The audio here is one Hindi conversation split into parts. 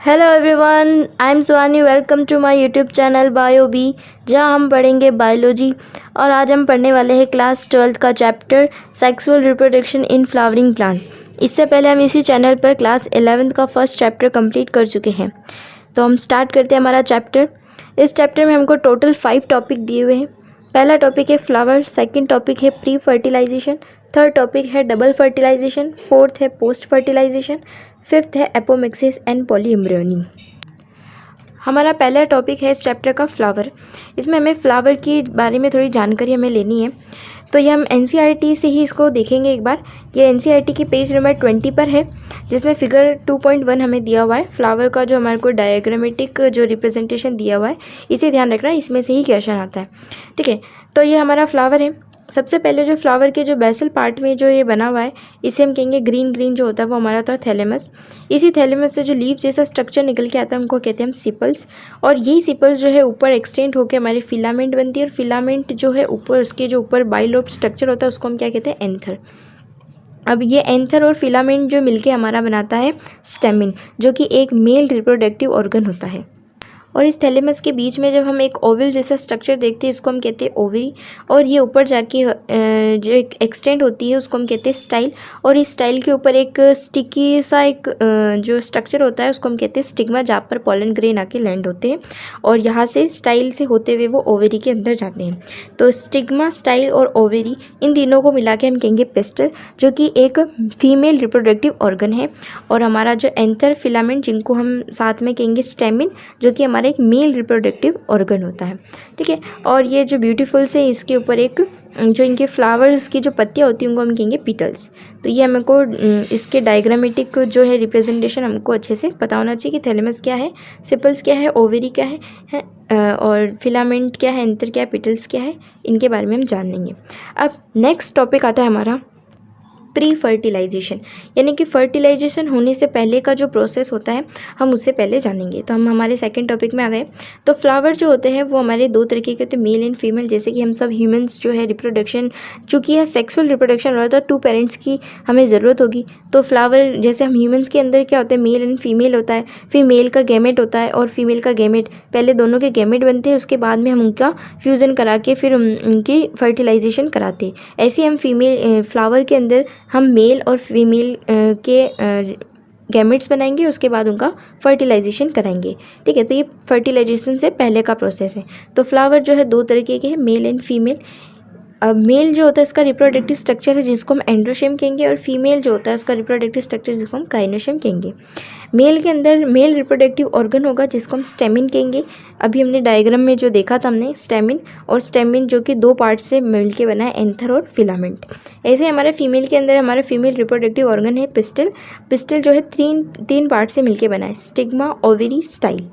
Hello everyone, I am Suhani. Welcome to my YouTube channel Bio B, जहाँ हम पढ़ेंगे बायोलॉजी। और आज हम पढ़ने वाले हैं क्लास 12 का chapter sexual reproduction in flowering plant. इससे पहले हम इसी चैनल पर क्लास 11 का फर्स्ट चैप्टर कंप्लीट कर चुके हैं। तो हम स्टार्ट करते हैं हमारा चैप्टर। इस चैप्टर में हमको टोटल 5 टॉपिक दिए हुए हैं। पहला टॉपिक है फ्लावर, सेकंड टॉपिक है प्री फर्टिलाइजेशन, थर्ड टॉपिक है डबल फर्टिलाइजेशन, फोर्थ है पोस्ट फर्टिलाइजेशन, फिफ्थ है एपोमिक्सिस एंड पॉलीएम्ब्रियोनी। हमारा पहला टॉपिक है इस चैप्टर का फ्लावर। इसमें हमें फ्लावर के बारे में थोड़ी जानकारी हमें लेनी है। तो ये हम एनसीईआरटी से ही इसको देखेंगे एक बार। ये एनसीईआरटी की पेज नंबर 20 पर है, जिसमें फिगर 2.1 हमें दिया हुआ है। फ्लावर का जो हमारे को डायग्रामेटिक जो रिप्रेजेंटेशन दिया हुआ है, इसे ध्यान रखना, इसमें से ही क्वेश्चन आता है। ठीक है, तो ये हमारा फ्लावर है। सबसे पहले जो फ्लावर के जो बेसल पार्ट में जो ये बना हुआ है, इसे हम कहेंगे ग्रीन ग्रीन जो होता है वो हमारा होता है थैलेमस। इसी थैलेमस से जो लीफ जैसा स्ट्रक्चर निकल के आता है उनको कहते हैं हम सिपल्स। और यही सिपल्स जो है ऊपर एक्सटेंड होकर हमारी फिलामेंट बनती है, और फिलामेंट जो है ऊपर उसके जो ऊपर बाइलोब स्ट्रक्चर होता है उसको हम क्या कहते हैं, एंथर। अब ये एंथर और फिलामेंट जो मिलके हमारा बनाता है स्टेमिन, जो कि एक मेल रिप्रोडक्टिव ऑर्गन होता है। और इस थैलेमस के बीच में जब हम एक ओवल जैसा स्ट्रक्चर देखते हैं, इसको हम कहते हैं ओवरी। और ये ऊपर जाके जो एक एक्सटेंड होती है उसको हम कहते हैं स्टाइल। और इस स्टाइल के ऊपर एक स्टिकी सा एक जो स्ट्रक्चर होता है उसको हम कहते हैं स्टिग्मा, जहाँ पर पॉलन ग्रेन आके लैंड होते हैं और यहाँ से स्टाइल से होते हुए वो ओवरी के अंदर जाते हैं। तो स्टिग्मा, स्टाइल और ओवरी, इन तीनों को मिला के हम कहेंगे पिस्टल, जो कि एक फीमेल रिप्रोडक्टिव ऑर्गन है। और हमारा जो एंथर, फिलामेंट, जिनको हम साथ में कहेंगे स्टेमिन, जो कि हमारा एक मेल रिप्रोडक्टिव ऑर्गन होता है। ठीक है, और ये जो ब्यूटीफुल से इसके ऊपर एक जो इनके फ्लावर्स की जो पत्तियाँ होती हैं उनको हम कहेंगे पिटल्स। तो ये हमको इसके डायग्रामेटिक जो है रिप्रेजेंटेशन हमको अच्छे से पता होना चाहिए कि थैलेमस क्या है, सिपल्स क्या है, ओवेरी क्या है और फिलामेंट क्या है, एंथर क्या है, पिटल्स क्या है, इनके बारे में हम जान लेंगे। अब नेक्स्ट टॉपिक आता है हमारा प्री फर्टिलाइजेशन, यानी कि फर्टिलाइजेशन होने से पहले का जो प्रोसेस होता है हम उससे पहले जानेंगे। तो हम हमारे सेकंड टॉपिक में आ गए। तो फ्लावर जो होते हैं वो हमारे दो तरीके के होते हैं, मेल एंड फीमेल। जैसे कि हम सब ह्यूमंस जो है रिप्रोडक्शन, चूँकि है सेक्सुअल रिप्रोडक्शन हो रहा है तो 2 पेरेंट्स की हमें ज़रूरत होगी। तो फ्लावर जैसे हम ह्यूमंस के अंदर क्या होता है, मेल एंड फीमेल होता है। फिर मेल का गैमेट होता है और फीमेल का गैमेट, पहले दोनों के गैमेट बनते हैं, उसके बाद में हम उनका फ्यूज़न करा के फिर उनकी फर्टिलाइजेशन कराते हैं। ऐसे हम फीमेल फ्लावर के अंदर हम मेल और फीमेल के गैमेट्स बनाएंगे, उसके बाद उनका फर्टिलाइजेशन कराएंगे। ठीक है, तो ये फर्टिलाइजेशन से पहले का प्रोसेस है। तो फ्लावर जो है 2 तरीके के हैं, मेल एंड फीमेल। अब मेल जो होता है इसका रिप्रोडक्टिव स्ट्रक्चर है जिसको हम एंड्रोशियम कहेंगे, और फीमेल जो होता है उसका रिप्रोडक्टिव स्ट्रक्चर जिसको हम काइनोशियम कहेंगे। मेल के अंदर मेल रिप्रोडक्टिव ऑर्गन होगा जिसको हम स्टेमिन कहेंगे। अभी हमने डायग्राम में जो देखा था हमने स्टेमिन, और स्टेमिन जो कि 2 पार्ट से मिल के बना है, एंथर और फिलामेंट। ऐसे हमारे फीमेल के अंदर हमारा फीमेल रिप्रोडक्टिव ऑर्गन है पिस्टल। पिस्टल जो है 3 पार्ट से मिलके बना है, स्टिग्मा, ओवरी, स्टाइल।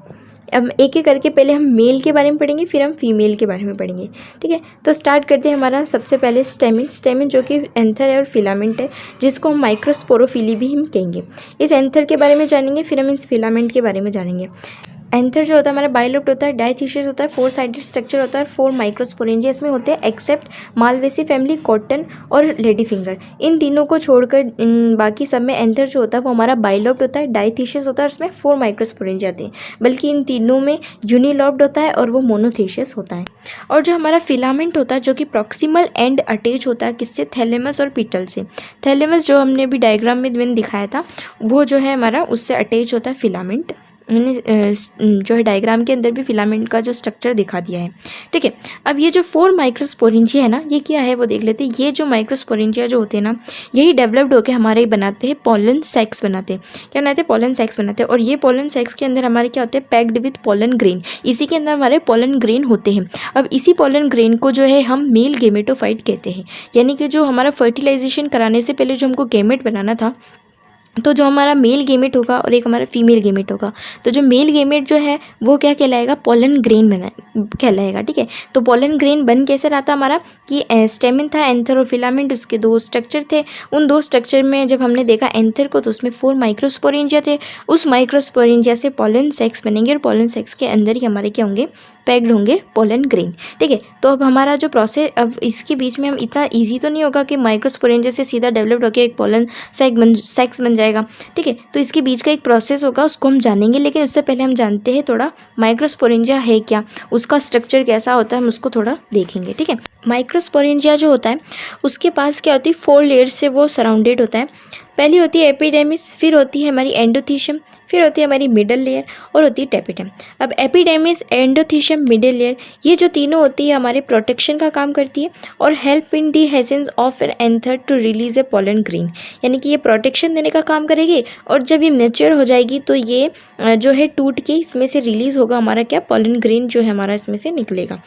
अब एक एक करके पहले हम मेल के बारे में पढ़ेंगे, फिर हम फीमेल के बारे में पढ़ेंगे। ठीक है, तो स्टार्ट करते हैं हमारा सबसे पहले स्टेमिन। स्टेमिन जो कि एंथर है और फिलामेंट है, जिसको हम माइक्रोस्पोरोफिली भी हम कहेंगे। इस एंथर के बारे में जानेंगे, फिर हम इस फिलामेंट के बारे में जानेंगे। एंथर जो होता है हमारा बाइलोब्ड होता है, डायथीशियस होता है, 4 साइडेड स्ट्रक्चर होता है, 4 माइक्रोस्पोरेंजिया इसमें होते हैं, एक्सेप्ट मालवेसी फैमिली, कॉटन और लेडी फिंगर। इन तीनों को छोड़कर बाकी सब में एंथर जो होता है वो हमारा बाइलोब्ड होता है, डायथीशियस होता है, उसमें 4 माइक्रोस्पोरेंजिया आते हैं। बल्कि इन तीनों में यूनिलोब्ड होता है और वो मोनोथेशियस होता है। और जो हमारा फिलामेंट होता है जो कि प्रॉक्सिमल एंड अटैच होता है किससे, थैलेमस और पिटल से। थैलेमस जो हमने अभी डायग्राम में मैंने दिखाया था वो जो है हमारा उससे अटैच होता है फिलामेंट। मैंने जो है डायग्राम के अंदर भी फिलामेंट का जो स्ट्रक्चर दिखा दिया है। ठीक है, अब ये जो 4 माइक्रोस्पोरेंजिया है ना, ये क्या है वो देख लेते हैं। ये जो माइक्रोस्पोरेंजिया जो होते हैं ना, यही डेवलप्ड होकर हमारे बनाते हैं पॉलन सैक्स बनाते हैं। क्या बनाते हैं, पॉलन सैक्स बनाते हैं। और ये पॉलन सैक्स के अंदर हमारे क्या होते हैं, पैक्ड विथ पॉलन ग्रेन। इसी के अंदर हमारे पॉलन ग्रेन होते हैं। अब इसी पॉलन ग्रेन को जो है हम मेल गेमेटोफाइट कहते हैं। यानी कि जो हमारा फर्टिलाइजेशन कराने से पहले जो हमको गेमेट बनाना था, तो जो हमारा मेल गेमेट होगा और एक हमारा फीमेल गेमेट होगा, तो जो मेल गेमेट जो है वो क्या कहलाएगा, पॉलन ग्रेन बना कहलाएगा। ठीक है, तो पॉलन ग्रेन बन कैसे रहा था हमारा कि स्टेमिन था, एंथर और फिलामेंट, उसके 2 स्ट्रक्चर थे। उन 2 स्ट्रक्चर में जब हमने देखा एंथर को तो उसमें 4 माइक्रोस्पोरेंजिया थे। उस माइक्रोस्पोरेंजिया से पॉलन सेक्स बनेंगे और पॉलन सेक्स के अंदर ही हमारे क्या होंगे, पैक्ड होंगे पोलन ग्रेन। ठीक है, तो अब हमारा जो प्रोसेस, अब इसके बीच में हम इतना ईजी तो नहीं होगा कि माइक्रोस्पोरेंजिया से सीधा डेवलप्ड होकर एक पोलन सेक्स बन जाएगा। ठीक है, तो इसके बीच का एक प्रोसेस होगा, उसको हम जानेंगे, लेकिन उससे पहले हम जानते हैं थोड़ा माइक्रोस्पोरेंजिया है क्या, उसका स्ट्रक्चर कैसा होता है, हम उसको थोड़ा देखेंगे। ठीक है, माइक्रोस्पोरेंजिया जो होता है उसके पास क्या होती है, 4 लेयर्स से वो सराउंडेड होता है। पहली होती है एपिडेमिस, फिर होती है हमारी एंडोथीशियम, फिर होती है हमारी मिडल लेयर और होती है टेपिडम। अब एपिडेमिस, एंडोथीशियम, मिडल लेयर, ये जो तीनों होती है हमारे प्रोटेक्शन का काम करती है और help in dehiscence of an anther to release a pollen grain, यानी कि ये प्रोटेक्शन देने का काम करेगी। और जब ये मैच्योर हो जाएगी तो ये जो है टूट के इसमें से रिलीज होगा हमारा क्या, पोलन ग्रेन जो है हमारा इसमें से निकलेगा।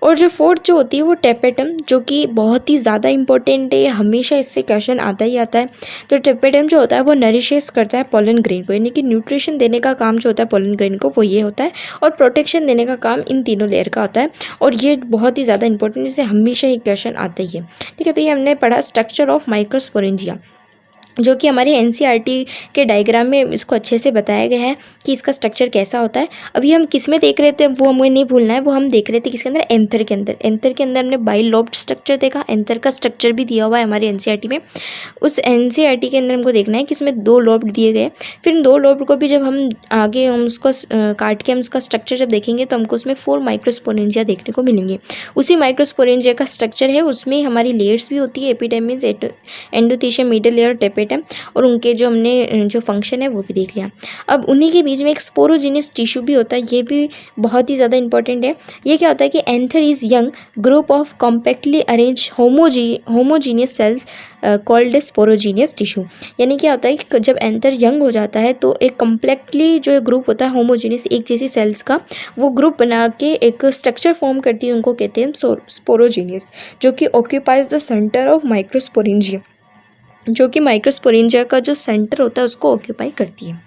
और जो फोर्थ जो होती है वो टेपेटम, जो कि बहुत ही ज़्यादा इंपॉर्टेंट है, हमेशा इससे क्वेश्चन आता ही आता है। तो टेपेटम जो होता है वो नरिशेस करता है पोलन ग्रेन को, यानी कि न्यूट्रिशन देने का काम जो होता है पोलन ग्रेन को वो ये होता है, और प्रोटेक्शन देने का काम इन तीनों लेयर का होता है। और ये बहुत ही ज़्यादा इंपॉर्टेंट, इससे हमेशा ही क्वेश्चन आता ही है। ठीक है, तो ये हमने पढ़ा स्ट्रक्चर ऑफ माइक्रोस्पोरेंजिया, जो कि हमारे एनसीईआरटी के डायग्राम में इसको अच्छे से बताया गया है कि इसका स्ट्रक्चर कैसा होता है। अभी हम किस में देख रहे थे वो हमें नहीं भूलना है, वो हम देख रहे थे किसके अंदर, एंथर के अंदर। एंथर के अंदर हमने बाइलोब्ड स्ट्रक्चर देखा, एंथर का स्ट्रक्चर भी दिया हुआ है हमारे एनसीईआरटी में। उस एनसीईआरटी के अंदर हमको देखना है कि उसमें 2 लोब दिए गए, फिर इन 2 लोब को भी जब हम आगे हम उसको काट के हम उसका स्ट्रक्चर जब देखेंगे तो हमको उसमें 4 माइक्रोस्पोरेंजिया देखने को मिलेंगे। उसी माइक्रोस्पोरेंजिया का स्ट्रक्चर है, उसमें हमारी लेयर्स भी होती है, epidermis, endothecium, middle layer, tapetum, और उनके जो हमने जो फंक्शन है वो भी देख लिया। अब उन्हीं के बीच में एक स्पोरोजीनियस टिश्यू भी होता है, ये भी बहुत ही ज़्यादा इंपॉर्टेंट है। ये क्या होता है कि anther is young group of compactly arrange homogeneous cells called sporogenous tissue, यानी क्या होता है कि जब एंथर यंग हो जाता है तो एक कम्प्लेक्टली जो ग्रुप होता है होमोजीनियस, एक जैसी सेल्स का वो ग्रुप बना के एक स्ट्रक्चर फॉर्म करती है, उनको कहते हैं स्पोरोजीनियस, जो कि occupies the centre of microsporangia, जो कि माइक्रोस्पोरेंजिया का जो सेंटर होता है उसको ऑक्यूपाई करती है।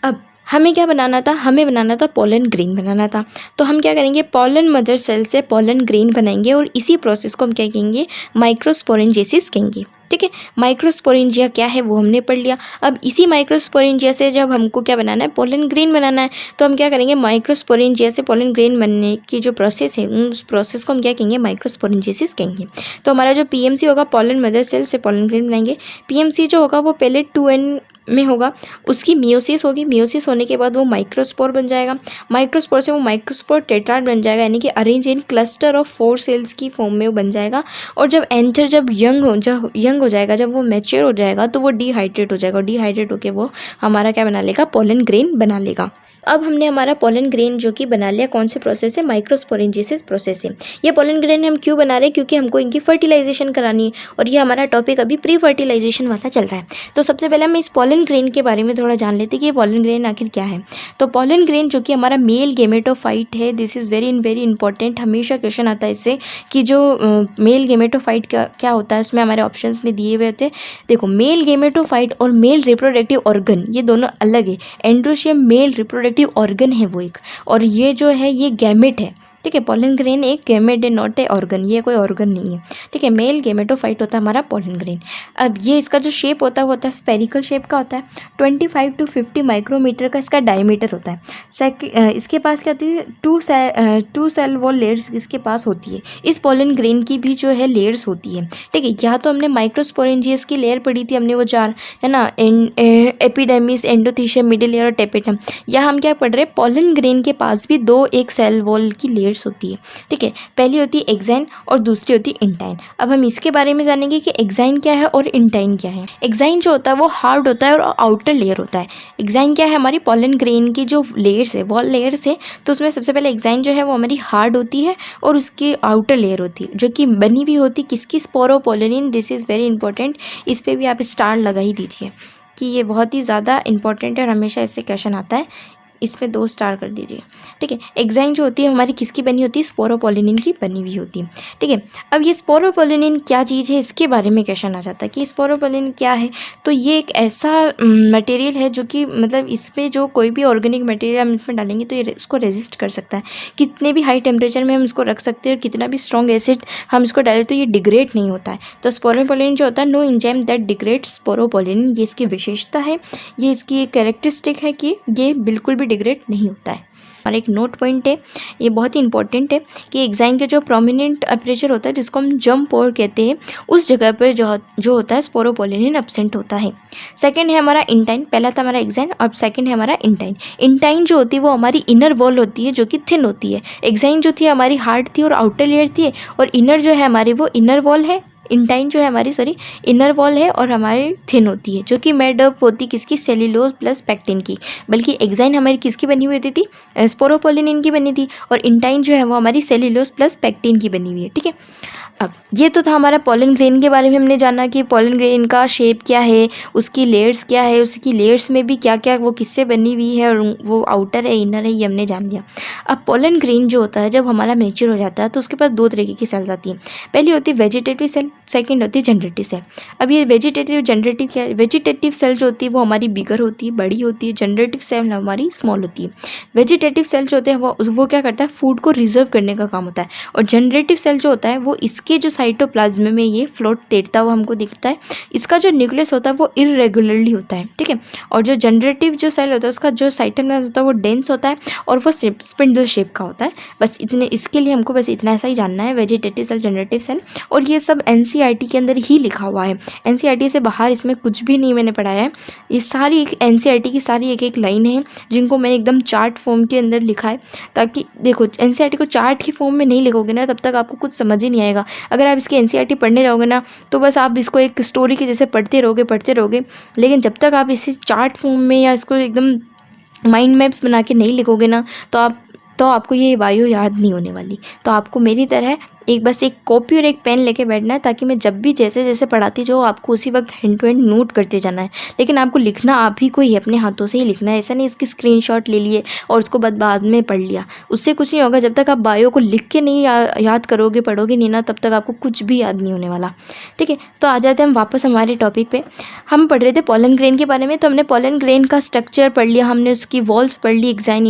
अब हमें क्या बनाना था, हमें बनाना था पोलन ग्रेन बनाना था। तो हम क्या करेंगे, पोलन मदर सेल से पोलन ग्रेन बनाएंगे और इसी प्रोसेस को हम क्या कहेंगे, माइक्रोस्पोरेंजियसिस कहेंगे। ठीक है, माइक्रोस्पोरेंजिया क्या है वो हमने पढ़ लिया। अब इसी माइक्रोस्पोरेंजिया से जब हमको क्या बनाना है, पोलन ग्रेन बनाना है, तो हम क्या करेंगे, माइक्रोस्पोरेंजिया से पोलन ग्रेन बनने की जो प्रोसेस है उस प्रोसेस को हम क्या कहेंगे, माइक्रोस्पोरेंजियसिस कहेंगे। तो हमारा जो पीएमसी होगा, पोलन मदर सेल से पोलन ग्रेन बनाएंगे। पीएमसी जो होगा वो पहले 2n में होगा, उसकी मियोसिस होगी, मियोसिस होने के बाद वो माइक्रोस्पोर बन जाएगा, माइक्रोस्पोर से वो माइक्रोस्पोर टेट्राड बन जाएगा, यानी कि arrange in cluster of 4 cells की फॉर्म में वो बन जाएगा। और जब एंथर जब यंग हो जाएगा, जब वो मैच्योर हो जाएगा तो वो डिहाइड्रेट हो जाएगा, और डिहाइड्रेट होकर वो हमारा क्या बना लेगा, पोलन ग्रेन बना लेगा। अब हमने हमारा पोलन ग्रेन जो कि बना लिया, कौन से प्रोसेस है, माइक्रोस्पोरेंजियसिस प्रोसेस है। ये पोलन ग्रेन हम क्यों बना रहे हैं, क्योंकि हमको इनकी फर्टिलाइजेशन करानी है, और ये हमारा टॉपिक अभी प्री फर्टिलाइजेशन वाला चल रहा है। तो सबसे पहले हम इस पोलन ग्रेन के बारे में थोड़ा जान लेते हैं कि ये पोलन ग्रेन आखिर क्या है। तो पोलन ग्रेन जो कि हमारा मेल गेमेटोफाइट है, दिस इज़ वेरी इंपॉर्टेंट, हमेशा क्वेश्चन आता है इससे कि जो मेल गेमेटोफाइट क्या होता है, उसमें हमारे ऑप्शन में दिए हुए होते हैं। देखो, मेल गेमेटोफाइट और मेल रिप्रोडक्टिव ऑर्गन ये दोनों अलग है। एंड्रोशियम मेल रिप्रोडक्टिव ऑर्गन है वो एक, और ये जो है ये गैमेट है। ठीक है, पोलन ग्रेन एक गैमेट है, नॉट ए ऑर्गन, ये कोई ऑर्गन नहीं है। ठीक है, मेल गेमेटोफाइट होता है हमारा पोलन ग्रेन। अब ये इसका जो शेप होता है वो होता है स्पेरिकल शेप का होता है, 25 to 50 माइक्रोमीटर का इसका डायमीटर होता है। इसके पास क्या होती है, टू सेल वॉल लेयर्स इसके पास होती है। इस पोलन ग्रेन की भी जो है लेयर्स होती है। ठीक है, यहाँ तो हमने माइक्रोस्पोरेंजियस की लेयर पढ़ी थी, हमने वो 4 है ना, एपिडेमिस, एंडोथीशियम, मिडिल लेयर और टेपेटम। यहाँ हम क्या पढ़ रहे हैं, पोलन ग्रेन के पास भी 2 एक सेल वॉल की लेयर होती है। ठीक है, पहली होती है एक्साइन और दूसरी होती है इंटाइन। अब हम इसके बारे में जानेंगे कि एक्साइन क्या है और इंटाइन क्या है। एक्साइन जो होता है वो हार्ड होता है और आउटर लेयर होता है। एक्साइन क्या है, हमारी पोलन ग्रेन की जो लेयर्स है, वॉल लेयर्स है, तो उसमें सबसे पहले एक्साइन जो है वो हमारी हार्ड होती है और उसकी आउटर लेयर होती है, जो कि बनी हुई होती किसकी, sporopollenin. This is very important, इस पर भी आप स्टार लगा ही दीजिए कि ये बहुत ही ज़्यादा इंपॉर्टेंट है और हमेशा इससे क्वेश्चन आता है, इसमें 2 स्टार कर दीजिए। ठीक है, एक्साइन जो होती है हमारी किसकी बनी होती है, स्पोरोपोलिन की बनी हुई होती है। ठीक है, अब ये स्पोरोपोलिन क्या चीज़ है, इसके बारे में क्वेश्चन आ जाता है कि स्पोरोपोलिन क्या है। तो ये एक ऐसा मटेरियल है जो कि मतलब इसमें जो कोई भी ऑर्गेनिक मटेरियल हम इसमें डालेंगे तो ये उसको रेजिस्ट कर सकता है। कितने भी हाई टेम्परेचर में हम इसको रख सकते हैं और कितना भी स्ट्रॉन्ग एसिड हम इसको डालें तो ये डिग्रेड नहीं होता है। तो स्पोरोपोलिन जो होता है, no enzyme that degrade sporopollenin, ये इसकी विशेषता है, ये इसकी एक कैरेक्टरिस्टिक है कि ये बिल्कुल भी डिग्रेड नहीं होता है। और एक नोट पॉइंट है, ये बहुत ही इंपॉर्टेंट है कि एग्जाइन का जो प्रोमिनेंट अपर्चर होता है जिसको हम जम पोर कहते हैं, उस जगह पर जो होता है स्पोरोपोलिनिन एब्सेंट होता है। सेकंड है हमारा इंटाइन, पहला था हमारा एग्जाइन और सेकंड है हमारा इंटाइन। इंटाइन जो होती है वो हमारी इनर वॉल होती है जो कि थिन होती है। एग्जाइन जो थी हमारी हार्ड थी और आउटर लेयर थी, और इनर जो है हमारी वो इनर वॉल है। इंटाइन जो है हमारी इनर वॉल है और हमारी थिन होती है, जो कि मेड अप होती किसकी, सेल्यूलोज प्लस पेक्टिन की। बल्कि एग्जाइन हमारी किसकी बनी हुई होती थी, स्पोरोपोलिनिन की बनी थी, और इंटाइन जो है वो हमारी सेल्यूलोज प्लस पेक्टिन की बनी हुई है। ठीक है, अब ये तो था हमारा पोलन ग्रेन के बारे में, हमने जाना कि पोलन ग्रेन का शेप क्या है, उसकी लेयर्स क्या है, उसकी लेयर्स में भी क्या क्या वो किससे बनी हुई है, और वो आउटर है इनर है, ये हमने जान लिया। अब पोलन ग्रेन जो होता है जब हमारा मैच्योर हो जाता है तो उसके पास दो तरीके की सेल्स आती हैं। पहली होती है वेजिटेटिव सेल, सेकेंड होती है जनरेटिव सेल। अब ये वेजिटेटिव जनरेटिव क्या है, वेजिटेटिव सेल जो होती है वो हमारी बिगर होती है, बड़ी होती है, जनरेटिव सेल हमारी स्मॉल होती है। वेजिटेटिव सेल जो होते हैं वो क्या करता है, फूड को रिजर्व करने का काम होता है, और जनरेटिव सेल जो होता है वो इसके जो साइटोप्लाज्म में ये फ्लोट तैरता हुआ हमको दिखता है। इसका जो न्यूक्लियस होता है वो इरेगुलरली होता है। ठीक है, और जो जनरेटिव जो सेल होता है उसका जो साइटोप्लाज्म होता है वो डेंस होता है और वो स्पिंडल शेप का होता है। बस इतने, इसके लिए हमको बस इतना ऐसा ही जानना है, वेजिटेटिव सेल, जनरेटिव सेल, और ये सब एनसीईआरटी के अंदर ही लिखा हुआ है। एनसीईआरटी से बाहर इसमें कुछ भी नहीं मैंने पढ़ाया है। ये सारी एनसीईआरटी की सारी एक एक लाइन है जिनको मैंने एकदम चार्ट फॉर्म के अंदर लिखा है, ताकि देखो एनसीईआरटी को चार्ट की फॉर्म में नहीं लिखोगे ना तब तक आपको कुछ समझ ही नहीं आएगा। अगर आप इसकी एनसीईआरटी पढ़ने जाओगे ना तो बस आप इसको एक स्टोरी के जैसे पढ़ते रहोगे, लेकिन जब तक आप इसे चार्ट फॉर्म में या इसको एकदम माइंड मैप्स बना के नहीं लिखोगे ना तो आपको ये बायो याद नहीं होने वाली। तो आपको मेरी तरह बस एक कॉपी और एक पेन लेके बैठना है, ताकि मैं जब भी जैसे जैसे पढ़ाती जाऊँ आपको उसी वक्त हैंड टू हैंड नोट करते जाना है। लेकिन आपको लिखना आप ही को ही अपने हाथों से ही लिखना है, ऐसा नहीं इसकी स्क्रीनशॉट ले लिए और उसको बाद में पढ़ लिया, उससे कुछ नहीं होगा। जब तक आप बायो को लिख के नहीं याद करोगे, पढ़ोगे नहीं ना, तब तक आपको कुछ भी याद नहीं होने वाला। ठीक है, तो आ जाते हैं हम वापस हमारे टॉपिक पे। हम पढ़ रहे थे पोलन ग्रेन के बारे में, तो हमने पोलन ग्रेन का स्ट्रक्चर पढ़ लिया, हमने उसकी वॉल्स पढ़ ली, एग्जाइन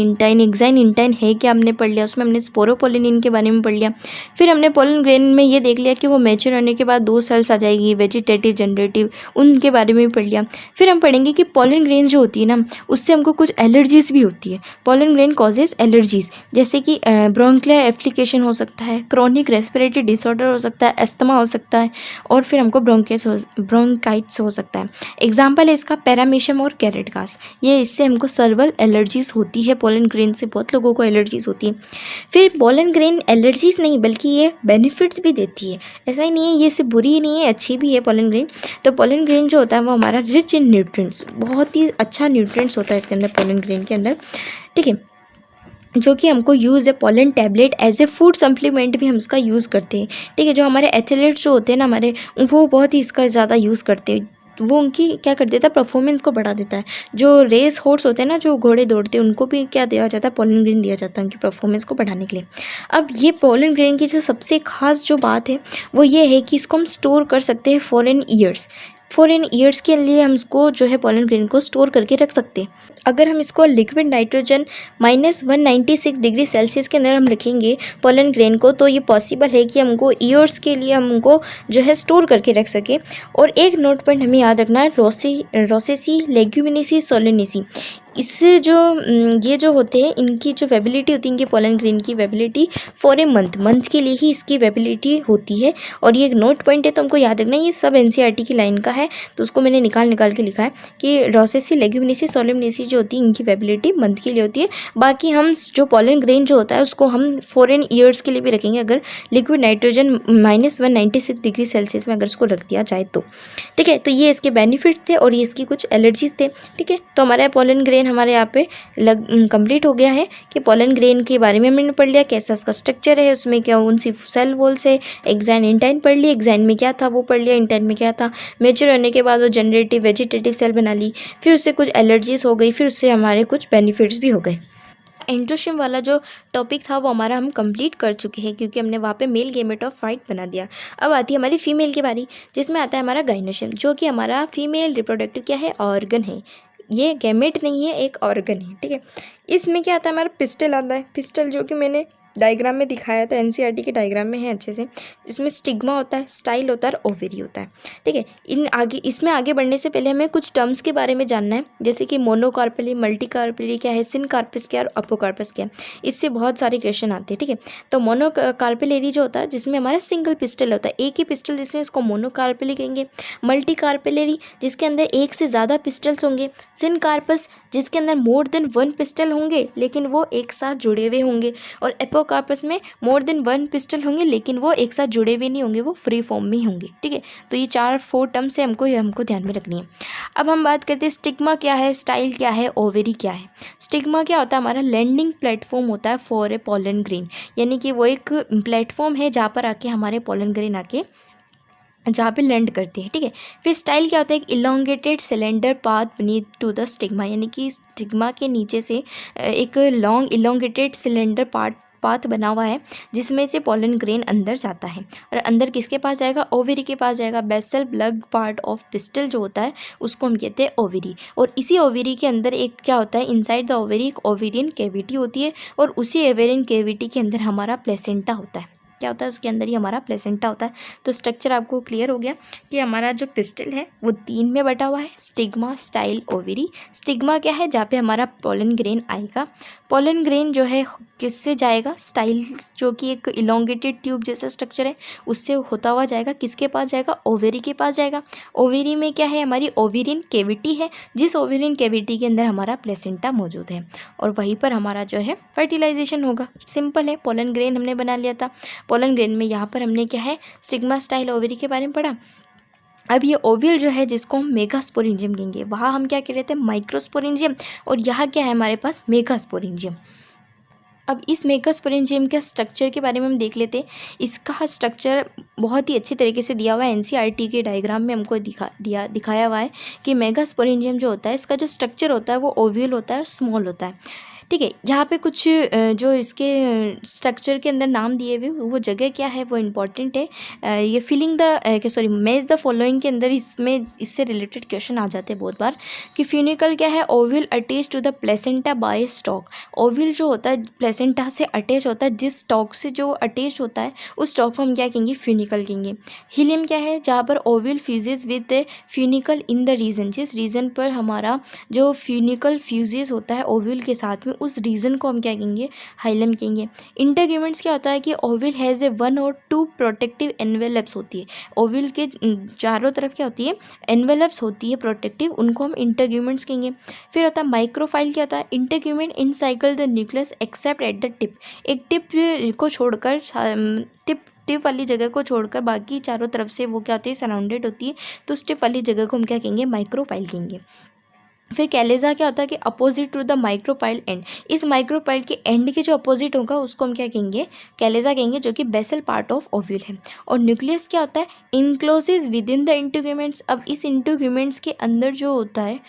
इंटाइन है क्या हमने पढ़ लिया, उसमें हमने स्पोरोपोलिनिन के बारे में पढ़ लिया। फिर हमने पोलन ग्रेन में ये देख लिया कि वो मैच्योर होने के बाद दो सेल्स आ जाएगी, वेजिटेटिव, जनरेटिव, उनके बारे में भी पढ़ लिया। फिर हम पढ़ेंगे कि पोलन ग्रेन जो होती है ना उससे हमको कुछ एलर्जीज भी होती है। पोलन ग्रेन कॉजेज एलर्जीज, जैसे कि ब्रोंकियल एप्लीकेशन हो सकता है, क्रॉनिक रेस्पिरेटरी डिसऑर्डर हो सकता है, अस्थमा हो सकता है, और फिर हमको ब्रोंकाइटिस हो सकता है। एग्जाम्पल है इसका पैरामीशियम और कैरेट घास, ये इससे हमको सर्वल एलर्जीज होती है। पोलन ग्रेन से बहुत लोगों को एलर्जीज होती है। फिर पोलन ग्रेन एलर्जीज नहीं बल्कि ये बेनिफिट्स भी देती है, ऐसा ही नहीं है ये सिर्फ बुरी ही नहीं है, अच्छी भी है पोलन ग्रेन। तो पोलन ग्रेन जो होता है वो हमारा रिच इन न्यूट्रिएंट्स, बहुत ही अच्छा न्यूट्रिएंट्स होता है इसके अंदर, पोलन ग्रेन के अंदर। ठीक है, जो कि हमको यूज़ है pollen tablet as a food supplement भी हम इसका यूज़ करते हैं। ठीक है, जो हमारे एथलीट्स जो होते हैं ना हमारे, वो बहुत ही इसका ज़्यादा यूज़ करते हैं। वो उनकी क्या कर देता है, परफॉर्मेंस को बढ़ा देता है। जो रेस हॉर्स होते हैं ना, जो घोड़े दौड़ते हैं, उनको भी क्या दिया जाता है, पोलन ग्रेन दिया जाता है उनकी परफॉर्मेंस को बढ़ाने के लिए। अब ये पोलन ग्रेन की जो सबसे खास जो बात है वो ये है कि इसको हम स्टोर कर सकते हैं फॉर एन ईयर्स के लिए हम इसको जो है पोलन ग्रेन को स्टोर करके रख सकते हैं। अगर हम इसको लिक्विड नाइट्रोजन -196 डिग्री सेल्सियस के अंदर हम रखेंगे पोलन ग्रेन को, तो ये पॉसिबल है कि हमको ईयर्स के लिए हमको जो है स्टोर करके रख सके। और एक नोट पॉइंट हमें याद रखना है, रोसेसी, लेग्यूमिनेसी, सोलेनेसी, इससे जो ये जो होते हैं इनकी जो वेबिलिटी होती है, इनके पोलन ग्रेन की वेबिलिटी फॉर ए मंथ के लिए ही इसकी वेबिलिटी होती है। और ये एक नोट पॉइंट है तो हमको याद रखना है, ये सब एनसीईआरटी की लाइन का है, तो उसको मैंने निकाल के लिखा है कि रोसेसी, लेग्यूमिनेसी, सोलेनेसी जो होती है इनकी वेबिलिटी मंथ के लिए होती है। बाकी हम जो पोलन ग्रेन जो होता है उसको हम फॉरेन ईयर्स के लिए भी रखेंगे, अगर लिक्विड नाइट्रोजन -196 डिग्री सेल्सियस में अगर उसको रख दिया जाए तो। ठीक है, तो ये इसके बेनिफिट थे और ये इसकी कुछ एलर्जीज थे। ठीक है, तो हमारा पोलन ग्रेन हमारे यहाँ पे कंप्लीट हो गया है कि पोलन ग्रेन के बारे में हमने पढ़ लिया, कैसा उसका स्ट्रक्चर है, उसमें क्या कौन सी सेल वॉल्स है, एग्जाइन इंटाइन पढ़ ली, एग्जाइन में क्या था वो पढ़ लिया, इंटाइन में क्या था, मैच्योर होने के बाद वो जनरेटिव, वेजिटेटिव सेल बना ली, फिर उससे कुछ एलर्जीज हो गई, फिर उससे हमारे कुछ बेनिफिट्स भी हो गए। एंड्रोशियम वाला जो टॉपिक था वो हमारा हम कंप्लीट कर चुके हैं, क्योंकि हमने वहाँ पे मेल गेमेटोफाइट बना दिया। अब आती है हमारी फीमेल की बारी, जिसमें आता है हमारा गाइनोशियम, जो कि हमारा फीमेल रिप्रोडक्टिव क्या है, ऑर्गन है। ये गैमेट नहीं है, एक ऑर्गन है। ठीक है, इसमें क्या आता है, हमारा पिस्टल आता है। पिस्टल जो कि मैंने डायग्राम में दिखाया था, एनसीईआरटी के डायग्राम में है अच्छे से, जिसमें स्टिग्मा होता है, स्टाइल होता है और ओवेरी होता है। ठीक है, इसमें आगे बढ़ने से पहले हमें कुछ टर्म्स के बारे में जानना है, जैसे कि मोनोकार्पेली, मल्टीकार्पेली क्या है, सिनकार्पस क्या है और अपोकार्पस क्या है। इससे बहुत सारे क्वेश्चन आते हैं। ठीक है, तो मोनोकार्पेलेरी जो होता है जिसमें हमारा सिंगल पिस्टल होता है, एक ही पिस्टल, जिसमें इसको मोनोकार्पेली कहेंगे। मल्टीकार्पेलेरी जिसके अंदर एक से ज़्यादा पिस्टल्स होंगे। सिनकार्पस जिसके अंदर मोर देन वन पिस्टल होंगे लेकिन वो एक साथ जुड़े हुए होंगे। और एपोकार्पस में मोर देन वन पिस्टल होंगे लेकिन वो एक साथ जुड़े हुए नहीं होंगे, वो फ्री फॉर्म में होंगे। ठीक है, तो ये 4 टर्म्स है, हमको ध्यान में रखनी है। अब हम बात करते हैं स्टिग्मा क्या है, स्टाइल क्या है, ओवेरी क्या है। स्टिग्मा क्या होता है, हमारा लैंडिंग प्लेटफॉर्म होता है फॉर ए पॉलन ग्रेन, यानी कि वो एक प्लेटफॉर्म है जहाँ पर आके हमारे पॉलन ग्रेन आके जहाँ पे लैंड करती है। ठीक है, फिर स्टाइल क्या होता है, एक elongated slender part beneath to the stigma, यानी कि स्टिग्मा के नीचे से एक लॉन्ग इलोंगेटेड सिलेंडर पाथ बना हुआ है जिसमें से पॉलन ग्रेन अंदर जाता है। और अंदर किसके पास जाएगा, ओवेरी के पास जाएगा। Basal bulged part of pistil जो होता है उसको हम कहते हैं ओवेरी। और इसी ओवेरी के अंदर एक क्या होता है, इनसाइड द ओवेरी एक ओवेरियन कैविटी होती है और उसी ओवेरियन कैविटी के अंदर हमारा प्लेसेंटा होता है। क्या होता है, उसके अंदर ही हमारा प्लेसेंटा होता है। तो स्ट्रक्चर आपको क्लियर हो गया कि हमारा जो पिस्टल है वो 3 में बटा हुआ है, स्टिग्मा, स्टाइल, ओवेरी। स्टिग्मा क्या है, जहाँ पे हमारा पॉलन ग्रेन आएगा। पॉलन ग्रेन जो है किससे जाएगा, स्टाइल जो कि एक इलोंगेटेड ट्यूब जैसा स्ट्रक्चर है उससे होता हुआ जाएगा, किसके पास जाएगा, ओवेरी के पास जाएगा। ओवेरी में क्या है, हमारी ओवेरियन कैविटी है, जिस ओवेरियन कैविटी के अंदर हमारा प्लेसेंटा मौजूद है और वहीं पर हमारा जो है फर्टिलाइजेशन होगा। सिंपल है, पॉलन ग्रेन हमने बना लिया था। पॉलन ग्रेन में यहाँ पर हमने क्या है, स्टिग्मा, स्टाइल, ओवेरी के बारे में पढ़ा। अब ये ओव्यूल जो है जिसको हम मेगास्पोरेंजियम कहेंगे, वहाँ हम क्या कह रहे थे, माइक्रोस्पोरेंजियम, और यहाँ क्या है हमारे पास, मेगास्पोरेंजियम। अब इस मेगास्पोरेंजियम के स्ट्रक्चर के बारे में हम देख लेते हैं। इसका स्ट्रक्चर बहुत ही अच्छी तरीके से दिया हुआ है, एनसीईआरटी के डायग्राम में हमको दिखाया हुआ है कि मेगास्पोरेंजियम जो होता है इसका जो स्ट्रक्चर होता है वो ओव्यूल होता है, स्मॉल होता है। ठीक है, यहाँ पे कुछ जो इसके स्ट्रक्चर के अंदर नाम दिए हुए वो जगह क्या है वो इम्पॉर्टेंट है। ये filling the match the following के अंदर इसमें इससे रिलेटेड क्वेश्चन आ जाते हैं बहुत बार कि फ्यूनिकल क्या है, ovule attach to the placenta by stalk. Ovule जो होता है प्लेसेंटा से अटैच होता है, जिस स्टॉक से जो अटैच होता है उस स्टॉक को हम क्या कहेंगे, फ्यूनिकल कहेंगे। हिलियम क्या है, जहाँ पर ovule fuses with the funicle in the region, जिस रीजन पर हमारा जो फ्यूनिकल फ्यूजेस होता है ओव्यूल के साथ में उस रीजन को हम क्या कहेंगे, हाइलम कहेंगे। इंटरग्यूमेंट्स क्या होता है कि ओव्यूल हैज़ ए 1 और 2 प्रोटेक्टिव एनवेलप्स होती है। ओव्यूल के चारों तरफ क्या होती है, एनवेलप्स होती है प्रोटेक्टिव, उनको हम इंटरग्यूमेंट्स कहेंगे। फिर होता है माइक्रोफाइल, क्या होता है, integument encircle the nucleus except at the tip, एक टिप को छोड़कर टिप वाली जगह को छोड़कर बाकी चारों तरफ से वो क्या होती है, सराउंडेड होती है, तो उस टिप वाली जगह को हम क्या कहेंगे, माइक्रोफाइल कहेंगे। फिर कैलेजा क्या होता है कि opposite to the micropyle end, इस माइक्रोपाइल के एंड के जो अपोजिट होगा उसको हम क्या कहेंगे, कैलेजा कहेंगे, जो कि बेसल पार्ट ऑफ ओव्यूल है। और न्यूक्लियस क्या होता है, इनक्लोजेस विद इन द इंटरग्यूमेंट्स, अब इस इंटरग्यूमेंट्स के अंदर जो होता है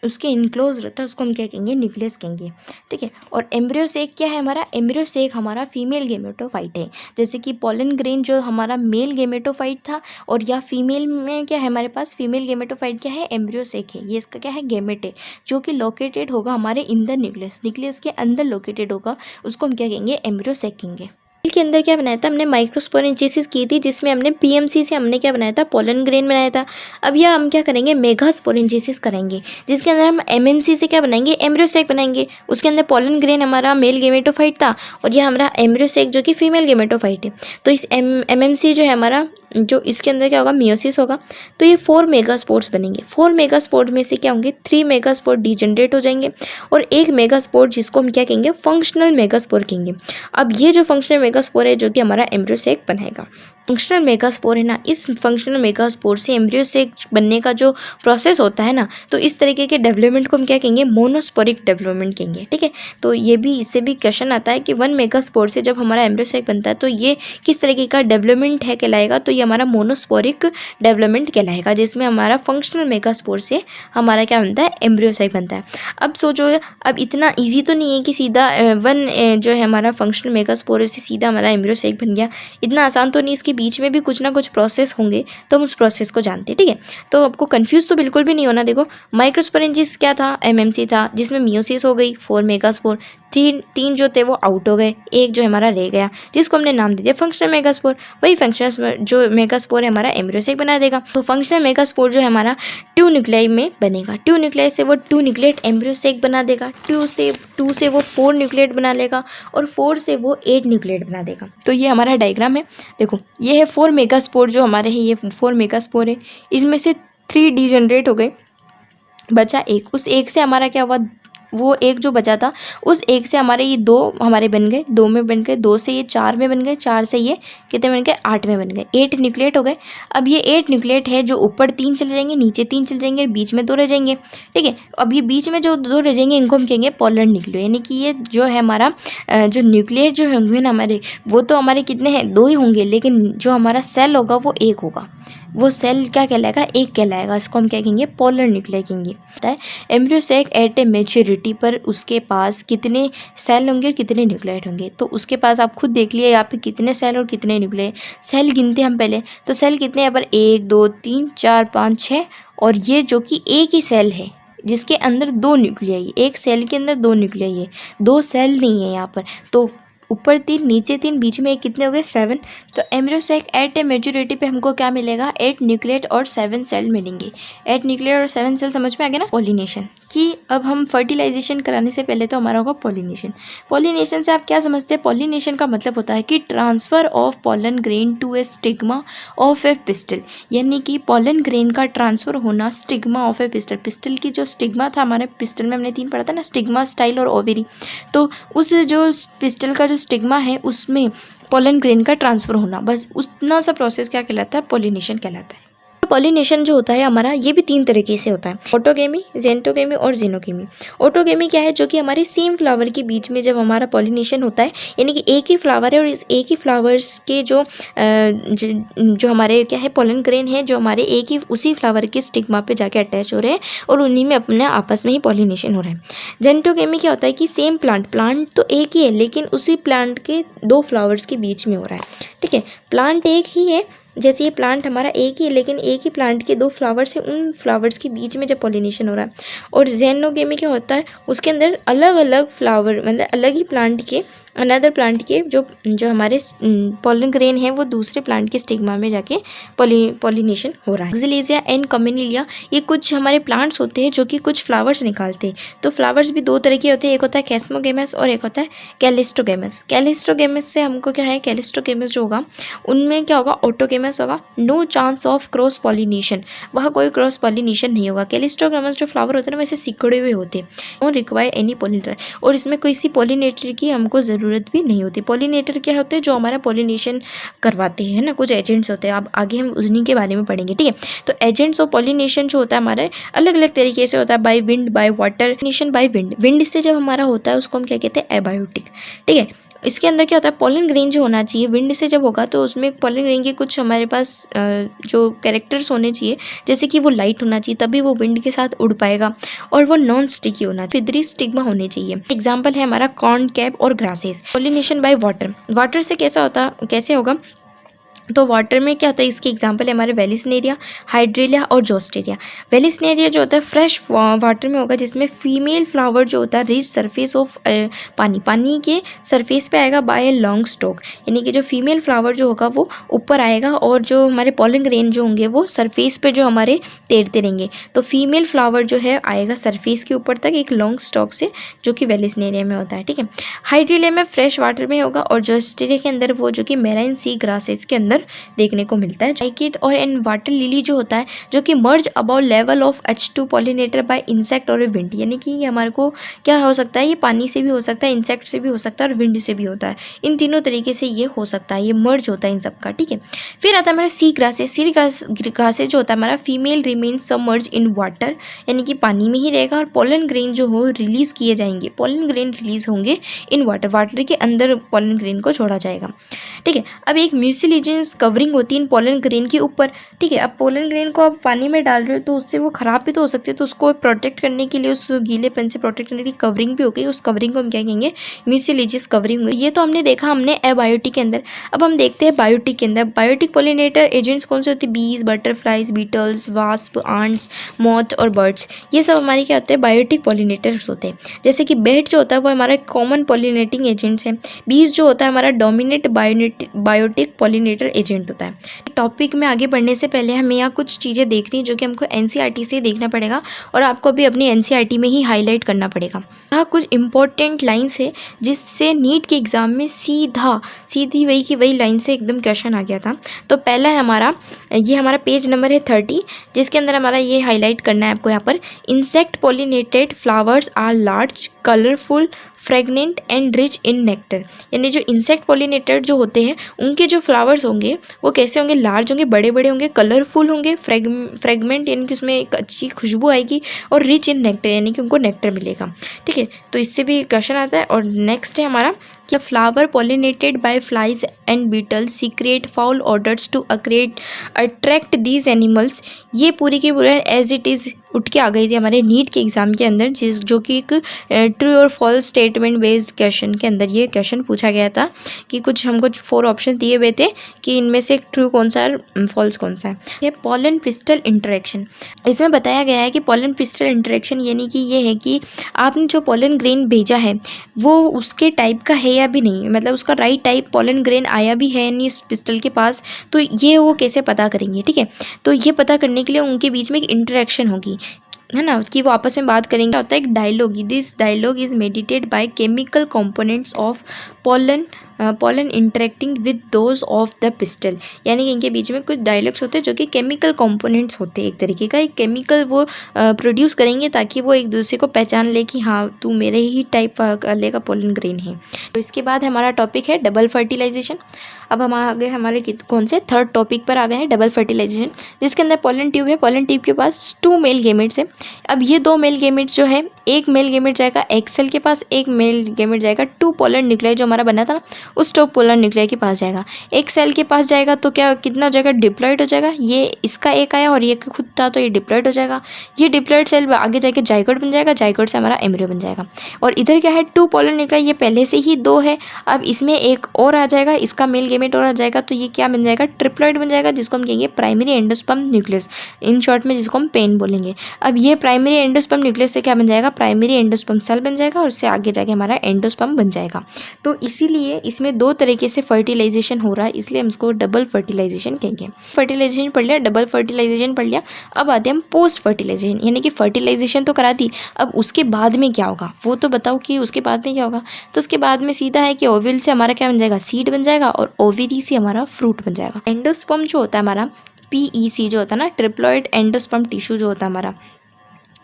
उसके इनक्लोज रहता है उसको हम क्या कहेंगे, न्यूक्लियस कहेंगे। ठीक है, और एम्ब्रियोसेक क्या है हमारा, एम्ब्रियोसेक हमारा फीमेल गेमेटोफाइट है। जैसे कि पॉलन ग्रेन जो हमारा मेल गेमेटोफाइट था और या फीमेल में क्या है हमारे पास, फीमेल गेमेटोफाइट क्या है, एम्ब्रियोसेक है। ये इसका क्या है, गेमेट है, जो कि लोकेटेड होगा हमारे इन द न्यूक्लियस, न्यूक्लियस के अंदर लोकेटेड होगा, उसको हम क्या कहेंगे, एम्ब्रियोसेक कहेंगे। के अंदर क्या बनाया था हमने, माइक्रोस्पोरेंजिसिस की थी, जिसमें हमने पीएमसी से हमने क्या बनाया था, पॉलन ग्रेन बनाया था। अब यह हम क्या करेंगे, मेगास्पोरेंजिसिस करेंगे, जिसके अंदर हम एमएमसी से क्या बनाएंगे, एम्ब्रियोसेक बनाएंगे। उसके अंदर पॉलन ग्रेन हमारा मेल गेमेटोफाइट था और यह हमारा एम्ब्रियोसेक जो कि फीमेल गेमेटोफाइट है। तो इस एमएमसी जो है हमारा, जो इसके अंदर क्या होगा, मियोसिस होगा। तो ये 4 मेगास्पोर्स बनेंगे। 4 मेगास्पोर्ट में से क्या होंगे, 3 मेगास्पोर डीजनरेट हो जाएंगे और 1 मेगास्पोर जिसको हम क्या कहेंगे, फंक्शनल मेगास्पोर कहेंगे। अब ये जो फंक्शनल मेगास्पोर है जो कि हमारा एम्ब्रियोसेक बनाएगा। फंक्शनल मेगास्पोर है ना, इस फंक्शनल मेगास्पोर से एम्ब्रियोसेक बनने का जो प्रोसेस होता है ना, तो इस तरीके के डेवलपमेंट को हम क्या कहेंगे, मोनोस्पोरिक डेवलपमेंट कहेंगे। ठीक है, तो ये भी इससे भी क्वेश्चन आता है कि 1 मेगास्पोर से जब हमारा एम्ब्रियोसेक बनता है तो ये किस तरीके का डेवलपमेंट है कहलाएगा, तो ये हमारा मोनोस्पोरिक डेवलपमेंट कहलाएगा, जिसमें हमारा फंक्शनल मेगास्पोर से हमारा क्या बनता है, एम्ब्रियोसेक बनता है। अब सोचो, अब इतना ईजी तो नहीं है कि सीधा 1 जो है हमारा फंक्शनल मेगास्पोर से सीधा हमारा एम्ब्रियोसेक बन गया, इतना आसान तो नहीं, इसके बीच में भी कुछ ना कुछ प्रोसेस होंगे, तो हम उस प्रोसेस को जानते हैं। ठीक है, तो आपको कंफ्यूज तो बिल्कुल भी नहीं होना। देखो, माइक्रोस्पोरेंजिस क्या था, एमएमसी था, जिसमें मियोसिस हो गई 4 मेगास्पोर, तीन जो थे वो आउट हो गए, एक जो हमारा रह गया जिसको हमने नाम दे दिया फंक्शनल मेगास्पोर। वही फंक्शनल जो मेगास्पोर है हमारा एम्ब्रियोसेक बना देगा। तो फंक्शनल मेगास्पोर जो है हमारा 2 न्यूक्लियाई में बनेगा। 2 न्यूक्लियाई से वो 2 न्यूक्लिएट एम्ब्रियोसेक बना देगा। 2 से वो 4 न्यूक्लिएट बना लेगा और 4 से वो 8 न्यूक्लिएट बना देगा। तो ये हमारा डायग्राम है। देखो ये है 4 मेगास्पोर जो हमारे हैं, ये 4 मेगास्पोर है। इसमें से 3 डीजनरेट हो गए, बचा एक। उस एक से हमारा क्या हुआ, वो एक जो बचा था उस एक से हमारे ये 2 हमारे बन गए, 2 में बन गए, 2 से ये 4 में बन गए, 4 से ये कितने बन गए, 8 में बन गए। 8 न्यूक्लिएट हो गए। अब ये 8 न्यूक्लिएट है जो ऊपर 3 चले जाएंगे, नीचे 3 चले जाएंगे, बीच में 2 रह जाएंगे। ठीक है, अब ये बीच में जो 2 रह जाएंगे इनको हम कहेंगे पोलर न्यूक्लियो, यानी कि ये जो है हमारा जो न्यूक्लिएट जो होंगे ना हमारे, वो तो हमारे कितने हैं, 2 ही होंगे, लेकिन जो हमारा सेल होगा वो 1 होगा। वो सेल क्या कहलाएगा, एक कहलाएगा। इसको हम क्या कहेंगे, पोलर न्यूक्लिया कहेंगे। एम्ब्रियोसेक एट ए मैच्योरिटी पर उसके पास कितने सेल होंगे और कितने न्यूक्लियाइड होंगे। तो उसके पास आप खुद देख लिए यहाँ पे कितने सेल और कितने न्यूक्लियाइड। सेल गिनते हम पहले, तो सेल कितने यहाँ पर 1 2 3 4 5 6, और ये जो कि एक ही सेल है जिसके अंदर 2 न्यूक्लियाई, एक सेल के अंदर 2 न्यूक्लियाई है, 2 सेल नहीं है यहाँ पर। तो ऊपर 3 नीचे 3 बीच में कितने हो गए, 7। तो एम्ब्रियोसेक एट ए मेच्योरिटी पे हमको क्या मिलेगा, 8 न्यूक्लिएट और 7 सेल मिलेंगे। 8 न्यूक्लिएट और 7 सेल समझ में आ गया ना। पॉलिनेशन कि अब हम फर्टिलाइजेशन कराने से पहले तो हमारा होगा पॉलिनेशन। पॉलिनेशन से आप क्या समझते हैं, पॉलिनेशन का मतलब होता है कि transfer of pollen grain to a stigma of a pistil, यानी कि पॉलन ग्रेन का ट्रांसफ़र होना stigma of a pistil. Pistil की जो स्टिग्मा था हमारे पिस्टल में हमने 3 पढ़ा था ना, स्टिग्मा, स्टाइल और ओवेरी। तो उस जो पिस्टल का जो स्टिग्मा है उसमें पॉलन ग्रेन का ट्रांसफ़र होना, बस उतना सा प्रोसेस क्या कहलाता है, पॉलिनेशन कहलाता है। पॉलिनेशन जो होता है हमारा, ये भी 3 तरीके से होता है, ऑटोगेमी, जेंटोगेमी और जिनोगेमी। ऑटोगेमी क्या है, जो कि हमारे सेम फ्लावर के बीच में जब हमारा पॉलिनेशन होता है, यानी कि एक ही फ्लावर है और इस एक ही फ्लावर्स के जो हमारे क्या है पोलन ग्रेन है, जो हमारे एक ही उसी फ्लावर के स्टिग्मा पे जाके अटैच हो रहे हैं और उन्हीं में अपने आपस में ही पॉलिनेशन हो रहा है। जेंटोगेमी क्या होता है कि सेम प्लांट तो एक ही है, लेकिन उसी प्लांट के 2 फ्लावर्स के बीच में हो रहा है। ठीक है, प्लांट एक ही है, जैसे ये प्लांट हमारा एक ही है, लेकिन एक ही प्लांट के 2 फ्लावर्स हैं, उन फ्लावर्स के बीच में जब पॉलिनेशन हो रहा है। और जेनोगेमी क्या होता है, उसके अंदर अलग अलग फ्लावर, मतलब अलग ही प्लांट के, अनदर प्लांट के जो हमारे पॉलन ग्रेन है वो दूसरे प्लांट के स्टिग्मा में जाके पॉलिनेशन हो रहा है। एक्सिलेजिया एंड कम्युनिलिया, ये कुछ हमारे प्लांट्स होते हैं जो कि कुछ फ्लावर्स निकालते हैं। तो फ्लावर्स भी 2 तरह के होते हैं, एक होता है कैस्मोगेमस और एक होता है कैलिस्टोगेमस। कैलिस्टोगेमस से हमको क्या है, कैलिस्टोगेमस जो होगा उनमें क्या होगा, ऑटोगेमस होगा, no chance of cross pollination, वहाँ कोई क्रॉस पॉलिनेशन नहीं होगा। कैलिस्टोगेमस जो फ्लावर होते हैं ना वैसे सिकुड़े हुए होते हैं, और रिक्वायर एनी पॉलिनेटर, और इसमें किसी पॉलिनेटर की हमको ज़रूरत भी नहीं होती। पॉलिनेटर क्या होते हैं, जो हमारा पॉलिनेशन करवाते हैं ना, कुछ एजेंट्स होते हैं, अब आगे हम उन्हीं के बारे में पढ़ेंगे। ठीक है, तो एजेंट्स ऑफ पॉलिनेशन जो होता है हमारे अलग अलग तरीके से होता है, by wind, by water, pollination by wind. Wind से जब हमारा होता है उसको हम क्या कहते हैं, एबायोटिक। ठीक है, इसके अंदर क्या होता है, पॉलन ग्रेन जो होना चाहिए विंड से जब होगा तो उसमें पॉलन ग्रेन के कुछ हमारे पास जो कैरेक्टर्स होने चाहिए, जैसे कि वो लाइट होना चाहिए तभी वो विंड के साथ उड़ पाएगा, और वो नॉन स्टिकी होना चाहिए, फिदरी स्टिग्मा होने चाहिए। एग्जाम्पल है हमारा कॉर्न कैप और grasses. Pollination by water, water से कैसे होगा, तो वाटर में क्या होता है, इसके एग्जांपल है हमारे वेलिसनेरिया, हाइड्रेलिया और जोस्टेरिया। वेलिसनेरिया जो होता है फ्रेश वाटर में होगा, जिसमें फीमेल फ्लावर जो होता है रीच सरफेस ऑफ पानी के सरफेस पे आएगा बाय ए लॉन्ग स्टॉक, यानी कि जो फीमेल फ्लावर जो होगा वो ऊपर आएगा और जो हमारे पॉलन ग्रेन जो होंगे वो सरफेस पे जो हमारे तैरते रहेंगे। तो फीमेल फ्लावर जो है आएगा सरफेस के ऊपर तक एक लॉन्ग स्टॉक से, जो कि वेलिसनेरिया में होता है। ठीक है, हाइड्रेलिया में फ्रेश वाटर में होगा, और जोस्टेरिया के अंदर वो जो कि मैराइन सी ग्रासेस के अंदर देखने को मिलता है। जाइकिट और एन वाटर लिली जो होता है, जो कि merge about level of H2 pollinator by insect और विंड, यानी कि ये हमारे को क्या हो सकता है, ये पानी से भी हो सकता है, इंसेक्ट से भी हो सकता है और विंड से भी होता है। इन तीनों तरीके से ये हो सकता है, ये मर्ज होता है इन सब का। ठीक है, फिर आता है हमारा सी ग्रासेस। सी ग्रासेस जो होता है हमारा female remain submerge in water, यानी कि पानी में ही रहेगा, और पॉलन ग्रेन जो हो रिलीज किए जाएंगे, पॉलन ग्रेन रिलीज होंगे इन वाटर, वाटर के अंदर पॉलन ग्रेन को छोड़ा जाएगा। ठीक है, अब एक म्यूसिलेजियस मीन्स कवरिंग होती है इन पोलन ग्रेन के ऊपर, ठीक है। अब पोलन ग्रेन को आप पानी में डाल रहे हो तो उससे वो ख़राब भी तो हो सकती है, तो उसको प्रोटेक्ट करने के लिए, उस गीलेपन से प्रोटेक्ट करने की कवरिंग भी हो गई, उस कवरिंग को हम क्या कहेंगे, म्यूसिलेजियस कवरिंग हुई। ये तो हमने देखा हमने एबायोटिक के अंदर। अब हम देखते हैं बायोटिक के अंदर। बायोटिक पोलिनेटर एजेंट्स कौन से होते हैं, bees, butterflies, beetles, wasp, ants, moth और बर्ड्स, ये सब हमारे क्या होते हैं, बायोटिक पोलिनेटर्स होते हैं। जैसे कि बेट जो होता है वो हमारा कॉमन पोलिनेटिंग एजेंट्स है। बीज जो होता है हमारा डोमिनेट बायोटिक पोलिनेटर एजेंट होता है। टॉपिक में आगे बढ़ने से पहले हमें यहाँ कुछ चीज़ें देखनी है जो कि हमको एनसीईआरटी से देखना पड़ेगा और आपको भी अपनी एनसीईआरटी में ही हाईलाइट करना पड़ेगा। यहाँ कुछ इंपॉर्टेंट लाइन्स है जिससे नीट के एग्ज़ाम में सीधी वही की वही लाइन से एकदम क्वेश्चन आ गया था। तो पहला है हमारा पेज नंबर है 30, जिसके अंदर हमारा ये हाईलाइट करना है आपको। यहाँ पर insect pollinated flowers are large, colourful, fragrant and rich in nectar. यानी जो इंसेक्ट पोलिनेटेड जो होते हैं उनके जो फ्लावर्स होंगे वो कैसे होंगे, लार्ज होंगे, बड़े बड़े होंगे, कलरफुल होंगे, फ्रेगमेंट यानी कि उसमें एक अच्छी खुशबू आएगी, और रिच इन नेक्टर यानी कि उनको नेक्टर मिलेगा, ठीक है। तो इससे भी क्वेश्चन आता है। और नेक्स्ट है हमारा कि flower pollinated by flies and beetles secrete foul odours to attract these animals. ये पूरी की पूरी एज इट इज़ उठ के आ गई थी हमारे नीट के एग्ज़ाम के अंदर, जो कि एक ट्रू और फॉल्स स्टेटमेंट बेस्ड क्वेश्चन के अंदर ये क्वेश्चन पूछा गया था कि कुछ हमको 4 ऑप्शन दिए हुए थे कि इनमें से ट्रू कौन सा है, फॉल्स कौन सा है। ये पॉलन पिस्टल इंटरेक्शन, इसमें बताया गया है कि पॉलन पिस्टल इंटरेक्शन यानी कि ये है कि आपने जो पॉलन ग्रेन भेजा है वो उसके टाइप का है या भी नहीं, मतलब उसका राइट टाइप पॉलन ग्रेन आया भी है नहीं इस पिस्टल के पास, तो ये वो कैसे पता करेंगे, ठीक है। तो ये पता करने के लिए उनके बीच में एक इंटरेक्शन होगी, है ना, कि वो आपस में बात करेंगे। होता है एक dialogue, this dialogue is mediated by chemical components of pollen interacting with those of the pistil. यानी कि इनके बीच में कुछ डायलॉग्स होते हैं जो कि केमिकल कंपोनेंट्स होते हैं, एक तरीके का एक केमिकल वो प्रोड्यूस करेंगे ताकि वो एक दूसरे को पहचान ले कि हाँ तू मेरे ही टाइप का पॉलन ग्रेन है। तो इसके बाद हमारा टॉपिक है डबल फर्टिलाइजेशन। अब हम आ गए हमारे कौन से थर्ड टॉपिक पर आ गए हैं, डबल फर्टिलाइजेशन, जिसके अंदर पॉलन ट्यूब है। पॉलन ट्यूब के पास 2 मेल गेमेट्स है। अब ये 2 मेल गेमेट्स जो है, एक मेल गेमेट जाएगा एक सेल के पास, एक मेल गेमेट जाएगा 2 पोलर न्यूक्लियाई जो हमारा बना था ना उस 2 पोलर न्यूक्लियाई के पास जाएगा। एक सेल के पास जाएगा तो क्या कितना हो जाएगा, डिप्लॉइड हो जाएगा। ये इसका एक आया और ये खुद था तो ये डिप्लॉइड हो जाएगा। ये डिप्लॉइड सेल आगे जाके जाइगोट बन जाएगा, जाइगोट से हमारा एम्ब्रियो बन जाएगा। और इधर क्या है 2 पोलर न्यूक्लियाई, ये पहले से ही 2 है, अब इसमें एक और आ जाएगा, इसका मेल गेमेट और आ जाएगा, तो ये क्या बन जाएगा, ट्रिप्लॉइड बन जाएगा, जिसको हम कहेंगे primary endosperm nucleus, in short में जिसको हम पेन बोलेंगे। अब ये प्राइमरी एंडोस्पर्म न्यूक्लियस से क्या बन जाएगा, प्राइमरी एंडोस्पर्म सेल बन जाएगा और उससे आगे जाके हमारा एंडोस्पर्म बन जाएगा। तो इसीलिए इसमें 2 तरीके से फर्टिलाइजेशन हो रहा है, इसलिए हम इसको डबल फर्टिलाइजेशन कहेंगे। फर्टिलाइजेशन पढ़ लिया, डबल फर्टिलाइजेशन पढ़ लिया। अब आते हैं हम पोस्ट फर्टिलाइजेशन, यानी कि फर्टिलाइजेशन तो करा दी, अब उसके बाद में क्या होगा वो तो बताओ कि उसके बाद में क्या होगा। तो उसके बाद में सीधा है कि ओव्यूल से हमारा क्या बन जाएगा, सीड बन जाएगा, और ओवरी से हमारा फ्रूट बन जाएगा। एंडोस्पर्म जो होता है हमारा PEC जो होता है ना, ट्रिप्लॉइड एंडोस्पर्म टिश्यू जो होता है हमारा,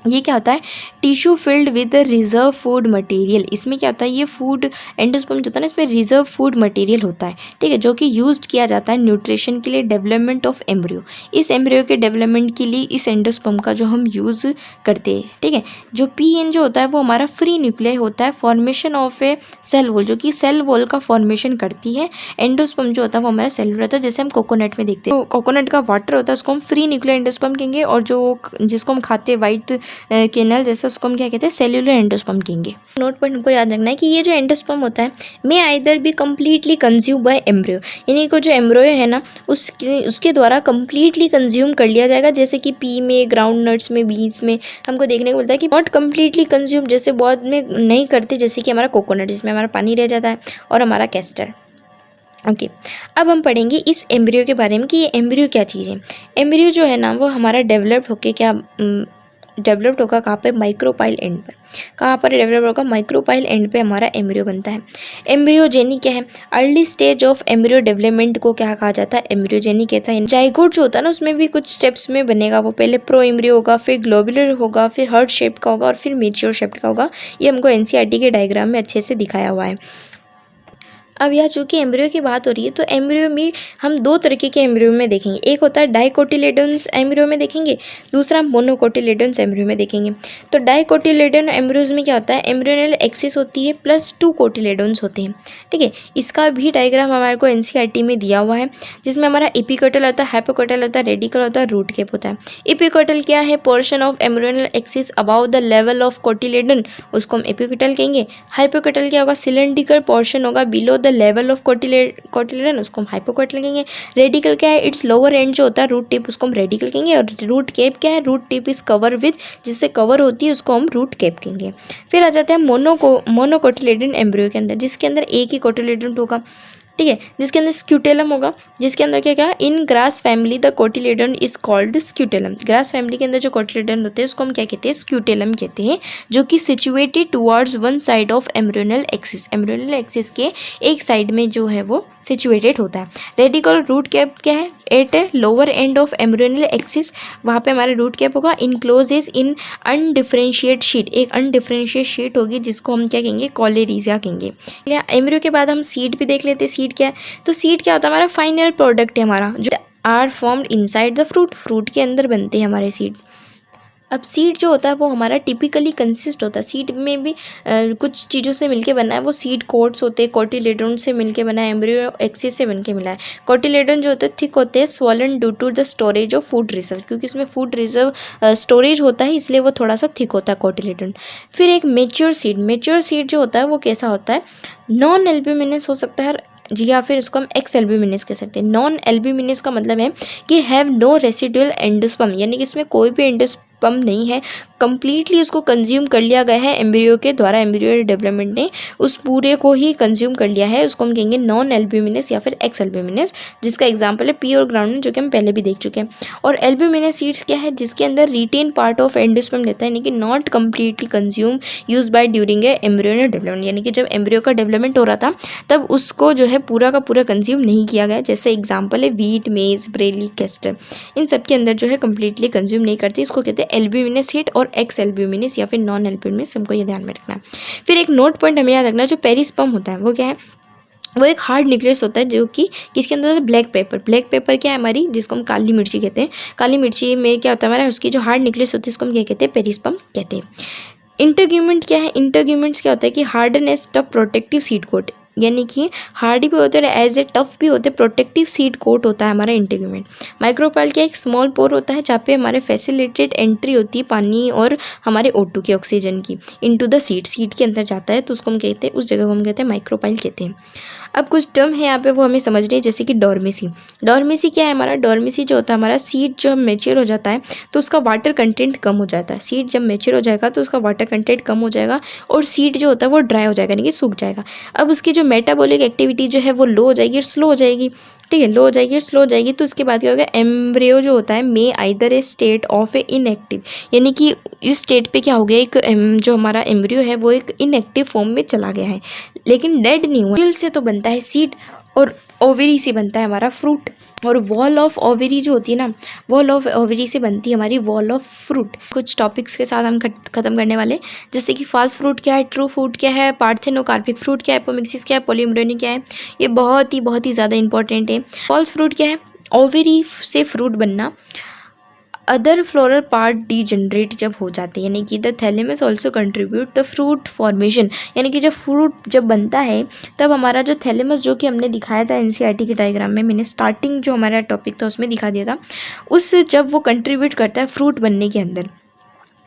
ये क्या होता है, tissue filled with reserve food material. इसमें क्या होता है, ये फूड एंडोस्पर्म जो होता है ना इसमें रिजर्व फूड मटेरियल होता है, ठीक है, जो कि यूज्ड किया जाता है न्यूट्रिशन के लिए, डेवलपमेंट ऑफ एम्ब्रियो। इस एम्ब्रियो के डेवलपमेंट के लिए इस एंडोस्पर्म का जो हम यूज़ करते हैं, ठीक है। जो PN जो होता है वो हमारा फ्री न्यूक्लियाई होता है, formation of a cell wall, जो कि सेल वॉल का फॉर्मेशन करती है। एंडोस्पर्म जो होता है वो हमारा सेलुलर होता है, जैसे हम कोकोनट में देखते हैं, कोकोनट का वाटर होता है उसको हम फ्री न्यूक्लियर एंडोस्पर्म कहेंगे, और जो जिसको हम खाते हैं वाइट केनल जैसे उसको हम क्या कहते हैं, सेल्यूलर एंडोस्पर्म कहेंगे। नोट पॉइंट हमको याद रखना है कि ये जो एंडोस्पर्म होता है may either be completely consume by embryo, यानी कि जो एम्ब्रियो है ना उसके द्वारा कम्प्लीटली कंज्यूम कर लिया जाएगा, जैसे कि पी में, ग्राउंड नट्स में, बीन्स में हमको देखने को मिलता है कि नॉट कम्प्लीटली कंज्यूम, जैसे बहुत में नहीं करते, जैसे कि हमारा कोकोनट जिसमें हमारा पानी रह जाता है, और हमारा कैस्टर। ओके अब हम पढ़ेंगे इस एम्ब्रियो के बारे में कि ये एम्ब्रियो क्या चीज़ है। एम्ब्रियो जो है ना वो हमारा डेवलप्ड होके क्या डेवलप्ड होगा, कहाँ पे, माइक्रोपाइल एंड पर। कहाँ पर डेवलप होगा, माइक्रोपाइल एंड पे हमारा एम्ब्रियो बनता है। एम्ब्रियोजेनी क्या है, early stage of embryo development को क्या कहा जाता है, एम्ब्रियोजेनी कहता है। जाइगोट जो होता है ना उसमें भी कुछ स्टेप्स में बनेगा, वो पहले प्रो एम्ब्रियो होगा, फिर ग्लोबुलर होगा, फिर हार्ट शेप का होगा, और फिर मेच्योर शेप का होगा। ये हमको NCERT के डायग्राम में अच्छे से दिखाया हुआ है। अब यहाँ चूँकि एम्ब्रियो की बात हो रही है तो एम्ब्रियो में हम दो तरीके के एम्ब्रियो में देखेंगे। एक होता है डाइकोटिलेडन्स एम्ब्रियो में देखेंगे, दूसरा मोनोकोटिलेडन्स एम्ब्रियो में देखेंगे। तो डाइकोटिलेडन एम्ब्रियोज में क्या होता है, एम्ब्रियोनल एक्सिस होती है प्लस 2 कोटिलेडन्स होते हैं। ठीक है, इसका भी डायग्राम हमारे को एनसीईआरटी में दिया हुआ है, जिसमें हमारा एपिकोटल होता है, हाइपोकोटल होता है, रेडिकल होता है, रूट कैप होता है। एपिकोटल क्या है, portion of embryonal axis about the level of cotyledon, उसको हम एपिकोटल कहेंगे। हाइपोकोटल क्या होगा, सिलेंड्रिकल पोर्शन होगा below the level of cotyledon, उसको हम हाइपोकोटल कहेंगे। रेडिकल क्या है, इट्स लोअर एंड जो होता है रूट टिप, उसको हम रेडिकल कहेंगे। और रूट कैप क्या है, root tip is cover with, जिससे कवर होती है उसको हम रूट कैप कहेंगे। फिर आ जाते हैं मोनोकोटिलेडन एम्ब्रियो के अंदर, जिसके अंदर एक ही कोटिलेडन होगा। ठीक है, जिसके अंदर स्क्यूटेलम होगा, जिसके अंदर क्या क्या, इन grass family the cotyledon is called scutellum. Grass family के अंदर जो कोटिलेडन होते हैं उसको हम क्या कहते हैं, स्क्यूटेलम कहते हैं, जो कि situated towards one side of embryonal axis, embryonal axis के एक साइड में जो है वो सिचुएटेड होता है। रेडिकल रूट कैप क्या है, at lower end of embryonal axis, वहाँ पे हमारे रूट कैप होगा। इनक्लोजेज इन अनडिफरेंशिएट शीट, एक अनडिफरेंशिएट शीट होगी जिसको हम क्या कहेंगे, कॉलेरिजिया कहेंगे। एम्ब्रियो के बाद हम सीड भी देख लेते हैं। सीड क्या है, तो सीड क्या होता है, हमारा फाइनल प्रोडक्ट है हमारा, जो are formed inside the fruit, fruit के अंदर बनते हैं हमारे सीड। अब सीड जो होता है वो हमारा टिपिकली कंसिस्ट होता है, सीड में भी कुछ चीज़ों से मिलके बना है, वो सीड कोट्स होते हैं, कोटिलेडन से मिलके बना है, एम्ब्रियो एक्सिस से बनके मिला है। कोटिलेडन जो होते हैं थिक होते हैं, swollen due to the storage of food reserve, क्योंकि उसमें फूड रिजर्व स्टोरेज होता है, इसलिए वो थोड़ा सा थिक होता है कोटिलेडन। फिर एक मेच्योर सीड, मेच्योर सीड जो होता है वो कैसा होता है, नॉन एल्ब्यूमिनस हो सकता है जी, या फिर उसको हम एक्स एल्ब्यूमिनस कह सकते हैं। नॉन एल्ब्यूमिनस का मतलब है कि हैव नो रेसिडुअल एंडोस्पर्म, यानी कि इसमें कोई भी एंडोस्पर्म नहीं है, कंप्लीटली उसको कंज्यूम कर लिया गया है एम्ब्रियो के द्वारा, एम्ब्रियो डेवलपमेंट ने उस पूरे को ही कंज्यूम कर लिया है, उसको हम कहेंगे नॉन एल्ब्यूमिनस या फिर एक्स एल्ब्यूमिनस, जिसका एग्जांपल है पी और ग्राउंड, जो कि हम पहले भी देख चुके हैं। और एल्ब्यूमिनस सीड्स क्या है, जिसके अंदर रिटेन पार्ट ऑफ एंडोस्पर्म रहता है, यानी कि not completely consume use by during a embryonal development, यानी कि जब एम्ब्रियो का डेवलपमेंट हो रहा था तब उसको जो है पूरा का पूरा कंज्यूम नहीं किया गया। जैसे एग्जाम्पल है वीट, मेज, ब्रेली, कैस्टर, इन सब के अंदर जो है कंप्लीटली कंज्यूम नहीं करती, इसको कहते हैं एल्ब्यूमिनस सीड और एक्स एल्ब्यूमिनस या फिर नॉन एल्ब्यूमिनस, हमको ये ध्यान में रखना है। फिर एक नोट पॉइंट हमें याद रखना है, जो पेरिस्पर्म होता है वो क्या है, वो एक हार्ड न्यूक्लियस होता है, जो कि किसके अंदर होता है, ब्लैक पेपर। ब्लैक पेपर क्या है हमारी, जिसको हम काली मिर्ची कहते हैं। काली मिर्ची में क्या होता है हमारा, उसकी जो हार्ड न्यूक्लियस होती है उसको हम क्या कहते हैं, पेरिस्पर्म कहते हैं। इंटरग्यूमेंट क्या है, इंटरग्यूमेंट्स क्या होता है कि hardness tough protective seed coat, यानी कि हार्डी भी होते हैं एज ए टफ भी होते हैं, प्रोटेक्टिव सीड कोट होता है हमारा इंटरग्यूमेंट। माइक्रोपाइल क्या एक स्मॉल पोर होता है, जहाँ पे हमारे फैसिलिटेड एंट्री होती है पानी और हमारे O2 की, ऑक्सीजन की, इनटू द सीड, सीड के अंदर जाता है, तो उसको हम कहते हैं, उस जगह को हम कहते हैं माइक्रोपाइल कहते हैं। अब कुछ टर्म है यहाँ पे वो हमें समझ रही है, जैसे कि डॉर्मेसी। डॉर्मेसी क्या है हमारा, डॉर्मेसी जो होता है हमारा, सीड जब मैच्योर हो जाता है तो उसका वाटर कंटेंट कम हो जाता है। सीड जब मैच्योर हो जाएगा तो उसका वाटर कंटेंट कम हो जाएगा और सीड जो होता है वो ड्राई हो जाएगा, यानी कि सूख जाएगा। अब उसकी जो मेटाबॉलिक एक्टिविटी जो है वो लो हो जाएगी और स्लो हो जाएगी। ठीक है, लो हो जाएगी और स्लो हो जाएगी, तो उसके बाद क्या होगा, एम्ब्रियो जो होता है may either a state of a inactive, यानी कि इस स्टेट पे क्या हो गया, एक जो हमारा एम्ब्रियो है वो एक इनएक्टिव फॉर्म में चला गया है, लेकिन डेड नहीं हुआ। से तो बनता है सीड और ओवरी से बनता है हमारा फ्रूट, और वॉल ऑफ ओवरी जो होती है ना, वॉल ऑफ ओवरी से बनती है हमारी वॉल ऑफ फ्रूट। कुछ टॉपिक्स के साथ हम खत्म करने वाले, जैसे कि फॉल्स फ्रूट क्या है, ट्रू फ्रूट क्या है, पार्थेनोकार्पिक फ्रूट क्या है, एपोमिक्सिस क्या है, पॉलीएम्ब्रियोनिक क्या है, ये बहुत ही ज़्यादा इंपॉर्टेंट है। फॉल्स फ्रूट क्या है, ओवरी से फ्रूट बनना, अदर फ्लोरल पार्ट डीजनरेट जब हो जाते हैं, यानी कि the thalamus also contribute the fruit formation, यानी कि जब फ्रूट जब बनता है तब हमारा जो थैलेमस, जो कि हमने दिखाया था एनसीईआरटी के डायग्राम में, मैंने स्टार्टिंग जो हमारा टॉपिक था उसमें दिखा दिया था, उस जब वो कंट्रीब्यूट करता है फ्रूट बनने के अंदर,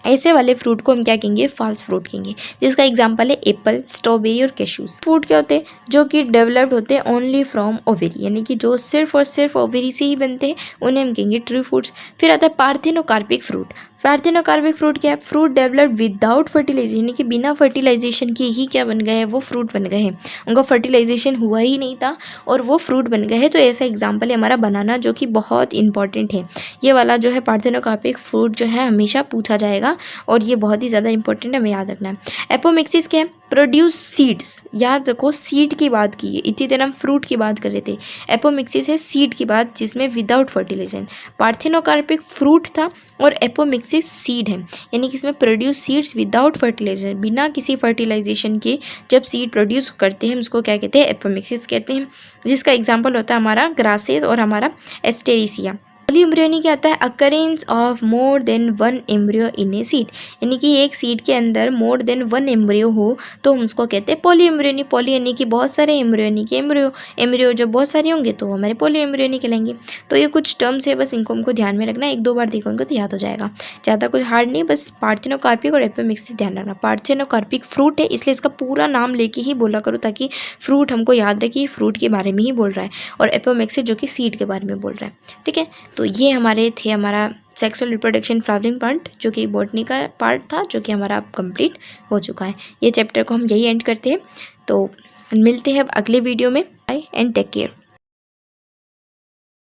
ऐसे वाले फ्रूट को हम क्या कहेंगे, फॉल्स फ्रूट कहेंगे, जिसका एग्जांपल है एप्पल, स्ट्रॉबेरी और कैशूज। फ्रूट क्या होते हैं, जो कि डेवलप्ड होते हैं ओनली फ्रॉम ओवेरी, यानी कि जो सिर्फ और सिर्फ ओवेरी से ही बनते हैं, उन्हें हम कहेंगे ट्रू फ्रूट्स। फिर आता है पार्थेनोकार्पिक फ्रूट। पार्थेनोकार्पिक फ्रूट क्या है, फ्रूट डेवलप्ड विदाउट फर्टिलाइजेशन, यानी कि बिना फर्टिलाइजेशन के ही क्या बन गए हैं, वो फ्रूट बन गए हैं, उनका फर्टिलाइजेशन हुआ ही नहीं था और वो फ्रूट बन गए हैं। तो ऐसा एग्जांपल है हमारा बनाना, जो कि बहुत इंपॉर्टेंट है। ये वाला जो है पार्थेनोकार्पिक फ्रूट जो है हमेशा पूछा जाएगा और ये बहुत ही ज़्यादा इंपॉर्टेंट है, हमें याद रखना है। एपोमिक्सिस क्या है, प्रोड्यूस सीड्स, याद रखो सीड की बात की है, इतनी देर हम फ्रूट की बात कर रहे थे। एपोमिक्सिस है सीड की बात, जिसमें विदाउट फर्टिलाइजेशन। पार्थेनोकार्पिक फ्रूट था और एपोमिक्सिस एपोमिक्सिस सीड है, यानी कि इसमें प्रोड्यूस सीड्स विदाउट फर्टिलाइजर, बिना किसी फर्टिलाइजेशन के जब सीड प्रोड्यूस करते हैं उसको क्या कहते हैं, एपोमिक्सिस कहते हैं, जिसका एग्जाम्पल होता है हमारा ग्रासेस और हमारा एस्टेरिसिया। पॉलीएम्ब्रियोनी क्या आता है, occurrence of more than one embryo in a seed, यानी कि एक सीड के अंदर मोर देन वन एम्ब्रियो हो तो हम उसको कहते हैं पॉलीएम्ब्रियोनी। पॉली यानी कि बहुत सारे, एम्ब्रियोनी के एम्ब्रियो, एम्ब्रियो जब बहुत सारे होंगे तो वो हमारे पॉलीएम्ब्रियोनी कहलाएंगे। तो ये कुछ टर्म्स है, बस इनको हमको ध्यान में रखना, एक दो बार देखोगे तो याद हो जाएगा, ज़्यादा कुछ हार्ड नहीं, बस पार्थेनोकार्पिक और एपोमिक्सिस ध्यान रखना। पार्थेनोकार्पिक फ्रूट है इसलिए इसका पूरा नाम लेके ही बोला करो ताकि फ्रूट हमको याद रहे कि फ्रूट के बारे में ही बोल रहा है, और एपोमिक्सिस जो कि सीड के बारे में बोल रहा है। ठीक है, तो ये हमारे थे हमारा सेक्सुअल रिप्रोडक्शन फ्लावरिंग पार्ट जो कि बॉटनी का पार्ट था, जो कि हमारा अब कंप्लीट हो चुका है। ये चैप्टर को हम यही एंड करते हैं, तो मिलते हैं अब अगले वीडियो में। Bye and take care.